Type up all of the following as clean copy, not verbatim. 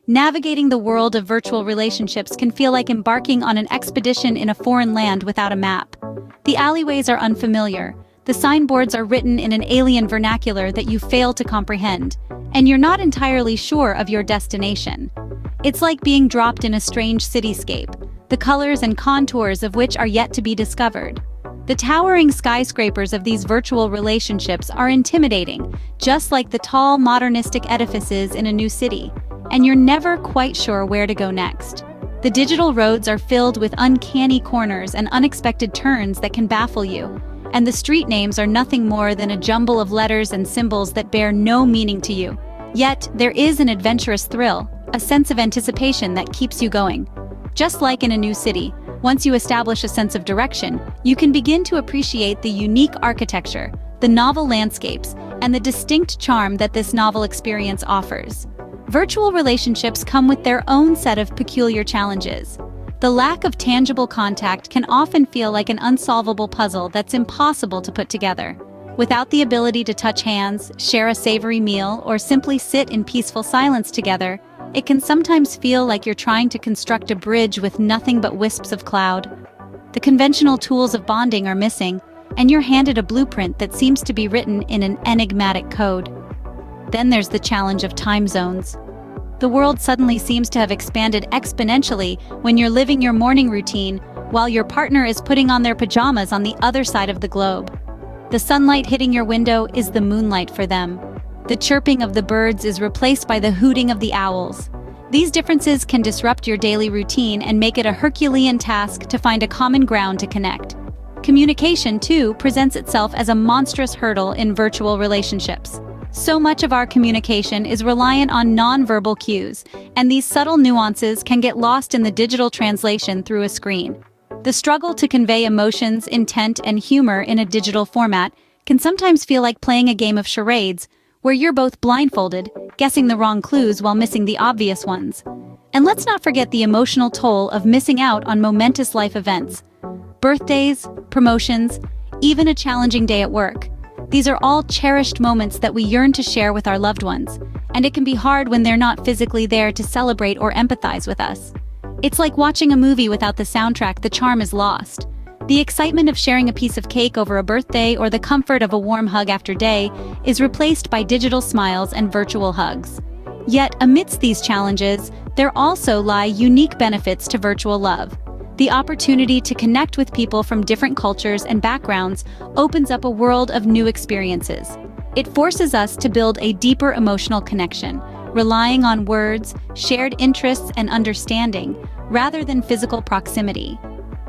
Navigating the world of virtual relationships can feel like embarking on an expedition in a foreign land without a map. The alleyways are unfamiliar, the signboards are written in an alien vernacular that you fail to comprehend, and you're not entirely sure of your destination. It's like being dropped in a strange cityscape, the colors and contours of which are yet to be discovered. The towering skyscrapers of these virtual relationships are intimidating, just like the tall, modernistic edifices in a new city, and you're never quite sure where to go next. The digital roads are filled with uncanny corners and unexpected turns that can baffle you, and the street names are nothing more than a jumble of letters and symbols that bear no meaning to you. Yet, there is an adventurous thrill, a sense of anticipation that keeps you going. Just like in a new city, once you establish a sense of direction, you can begin to appreciate the unique architecture, the novel landscapes, and the distinct charm that this novel experience offers. Virtual relationships come with their own set of peculiar challenges. The lack of tangible contact can often feel like an unsolvable puzzle that's impossible to put together. Without the ability to touch hands, share a savory meal, or simply sit in peaceful silence together, it can sometimes feel like you're trying to construct a bridge with nothing but wisps of cloud. The conventional tools of bonding are missing, and you're handed a blueprint that seems to be written in an enigmatic code. Then there's the challenge of time zones. The world suddenly seems to have expanded exponentially when you're living your morning routine while your partner is putting on their pajamas on the other side of the globe. The sunlight hitting your window is the moonlight for them. The chirping of the birds is replaced by the hooting of the owls. These differences can disrupt your daily routine and make it a Herculean task to find a common ground to connect. Communication, too, presents itself as a monstrous hurdle in virtual relationships. So much of our communication is reliant on nonverbal cues, and these subtle nuances can get lost in the digital translation through a screen. The struggle to convey emotions, intent, and humor in a digital format can sometimes feel like playing a game of charades, where you're both blindfolded, guessing the wrong clues while missing the obvious ones. And let's not forget the emotional toll of missing out on momentous life events. Birthdays, promotions, even a challenging day at work. These are all cherished moments that we yearn to share with our loved ones, and it can be hard when they're not physically there to celebrate or empathize with us. It's like watching a movie without the soundtrack. The charm is lost. The excitement of sharing a piece of cake over a birthday or the comfort of a warm hug after day is replaced by digital smiles and virtual hugs. Yet, amidst these challenges, there also lie unique benefits to virtual love. The opportunity to connect with people from different cultures and backgrounds opens up a world of new experiences. It forces us to build a deeper emotional connection, relying on words, shared interests, and understanding, rather than physical proximity.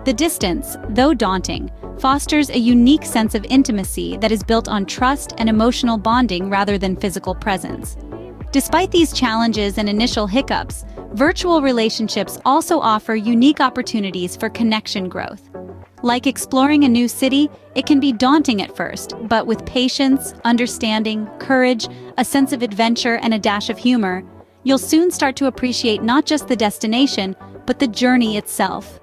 The distance, though daunting, fosters a unique sense of intimacy that is built on trust and emotional bonding rather than physical presence. Despite these challenges and initial hiccups, virtual relationships also offer unique opportunities for connection growth. Like exploring a new city, it can be daunting at first, but with patience, understanding, courage, a sense of adventure, and a dash of humor, you'll soon start to appreciate not just the destination, but the journey itself.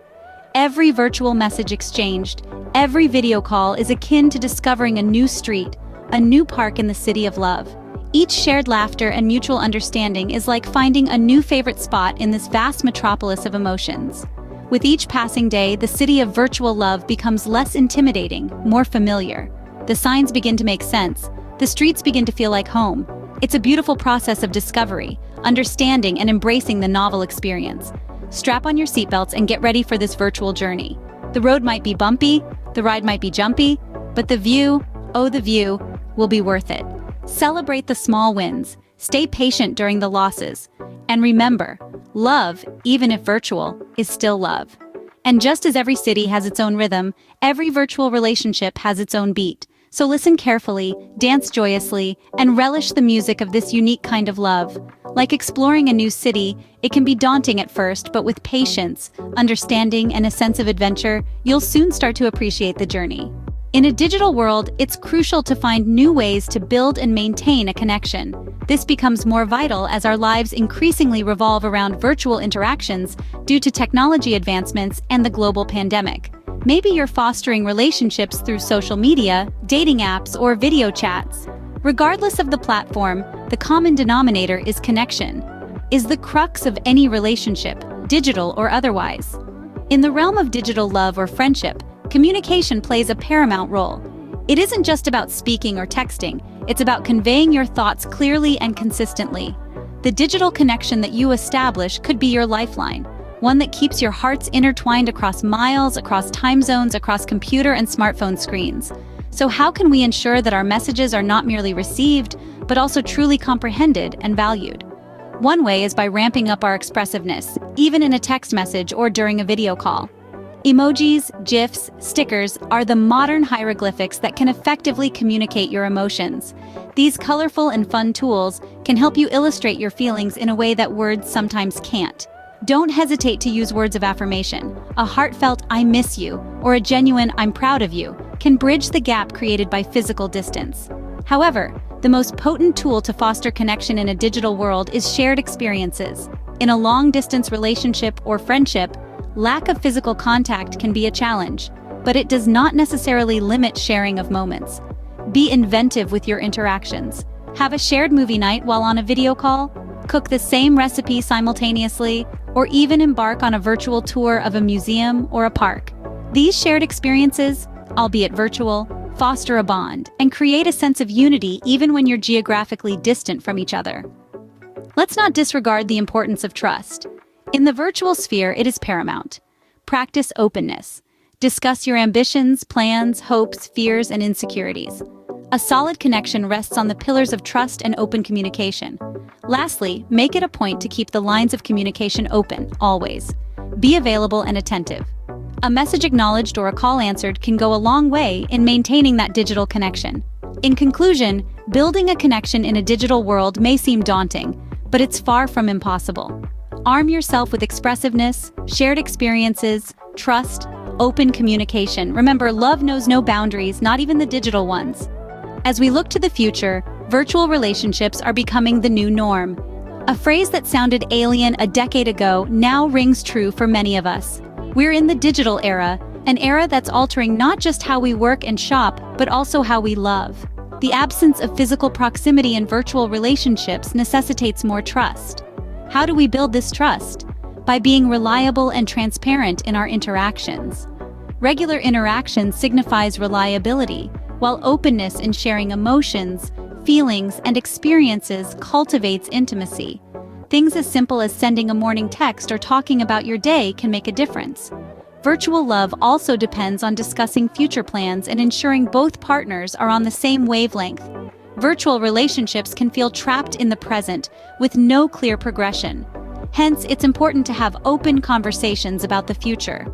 Every virtual message exchanged, every video call is akin to discovering a new street, a new park in the city of love. Each shared laughter and mutual understanding is like finding a new favorite spot in this vast metropolis of emotions. With each passing day, the city of virtual love becomes less intimidating, more familiar. The signs begin to make sense. The streets begin to feel like home. It's a beautiful process of discovery, understanding, and embracing the novel experience. Strap on your seatbelts and get ready for this virtual journey. The road might be bumpy, the ride might be jumpy, but the view, oh the view, will be worth it. Celebrate the small wins, stay patient during the losses, and remember, love, even if virtual, is still love. And just as every city has its own rhythm, every virtual relationship has its own beat. So listen carefully, dance joyously, and relish the music of this unique kind of love. Like exploring a new city, it can be daunting at first, but with patience, understanding, and a sense of adventure, you'll soon start to appreciate the journey. In a digital world, it's crucial to find new ways to build and maintain a connection. This becomes more vital as our lives increasingly revolve around virtual interactions due to technology advancements and the global pandemic. Maybe you're fostering relationships through social media, dating apps, or video chats. Regardless of the platform, the common denominator is connection. is the crux of any relationship, digital or otherwise. In the realm of digital love or friendship, communication plays a paramount role. It isn't just about speaking or texting, it's about conveying your thoughts clearly and consistently. The digital connection that you establish could be your lifeline, one that keeps your hearts intertwined across miles, across time zones, across computer and smartphone screens. So how can we ensure that our messages are not merely received, but also truly comprehended and valued? One way is by ramping up our expressiveness, even in a text message or during a video call. Emojis, GIFs, stickers are the modern hieroglyphics that can effectively communicate your emotions. These colorful and fun tools can help you illustrate your feelings in a way that words sometimes can't. Don't hesitate to use words of affirmation. A heartfelt "I miss you" or a genuine "I'm proud of you" can bridge the gap created by physical distance. However, the most potent tool to foster connection in a digital world is shared experiences. In a long-distance relationship or friendship, lack of physical contact can be a challenge, but it does not necessarily limit sharing of moments. Be inventive with your interactions. Have a shared movie night while on a video call, cook the same recipe simultaneously, or even embark on a virtual tour of a museum or a park. These shared experiences, albeit virtual, foster a bond and create a sense of unity even when you're geographically distant from each other. Let's not disregard the importance of trust. In the virtual sphere, it is paramount. Practice openness. Discuss your ambitions, plans, hopes, fears, and insecurities. A solid connection rests on the pillars of trust and open communication. Lastly, make it a point to keep the lines of communication open, always. Be available and attentive. A message acknowledged or a call answered can go a long way in maintaining that digital connection. In conclusion, building a connection in a digital world may seem daunting, but it's far from impossible. Arm yourself with expressiveness, shared experiences, trust, open communication. Remember, love knows no boundaries, not even the digital ones. As we look to the future, virtual relationships are becoming the new norm. A phrase that sounded alien a decade ago now rings true for many of us. We're in the digital era, an era that's altering not just how we work and shop, but also how we love. The absence of physical proximity in virtual relationships necessitates more trust. How do we build this trust? By being reliable and transparent in our interactions. Regular interaction signifies reliability, while openness in sharing emotions, feelings, and experiences cultivates intimacy. Things as simple as sending a morning text or talking about your day can make a difference. Virtual love also depends on discussing future plans and ensuring both partners are on the same wavelength. Virtual relationships can feel trapped in the present, with no clear progression. Hence, it's important to have open conversations about the future.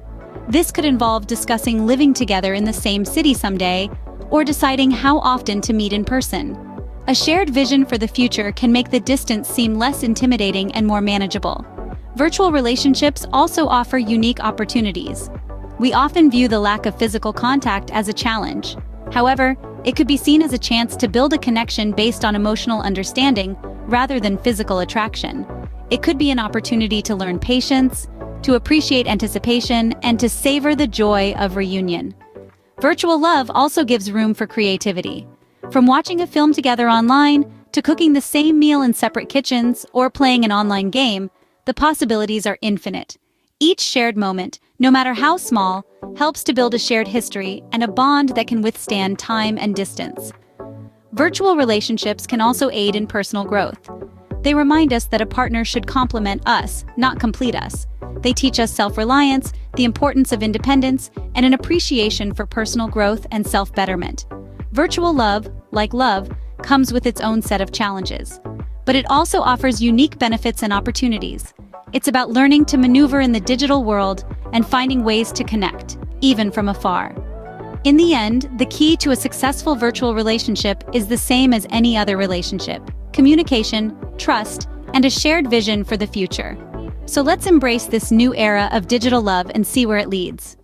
This could involve discussing living together in the same city someday, or deciding how often to meet in person. A shared vision for the future can make the distance seem less intimidating and more manageable. Virtual relationships also offer unique opportunities. We often view the lack of physical contact as a challenge. However, it could be seen as a chance to build a connection based on emotional understanding rather than physical attraction. It could be an opportunity to learn patience, to appreciate anticipation, and to savor the joy of reunion. Virtual love also gives room for creativity. From watching a film together online, to cooking the same meal in separate kitchens, or playing an online game, the possibilities are infinite. Each shared moment, no matter how small, helps to build a shared history and a bond that can withstand time and distance. Virtual relationships can also aid in personal growth. They remind us that a partner should complement us, not complete us. They teach us self-reliance, the importance of independence, and an appreciation for personal growth and self-betterment. Virtual love, like love, comes with its own set of challenges. But it also offers unique benefits and opportunities. It's about learning to maneuver in the digital world and finding ways to connect, even from afar. In the end, the key to a successful virtual relationship is the same as any other relationship: communication, trust, and a shared vision for the future. So let's embrace this new era of digital love and see where it leads.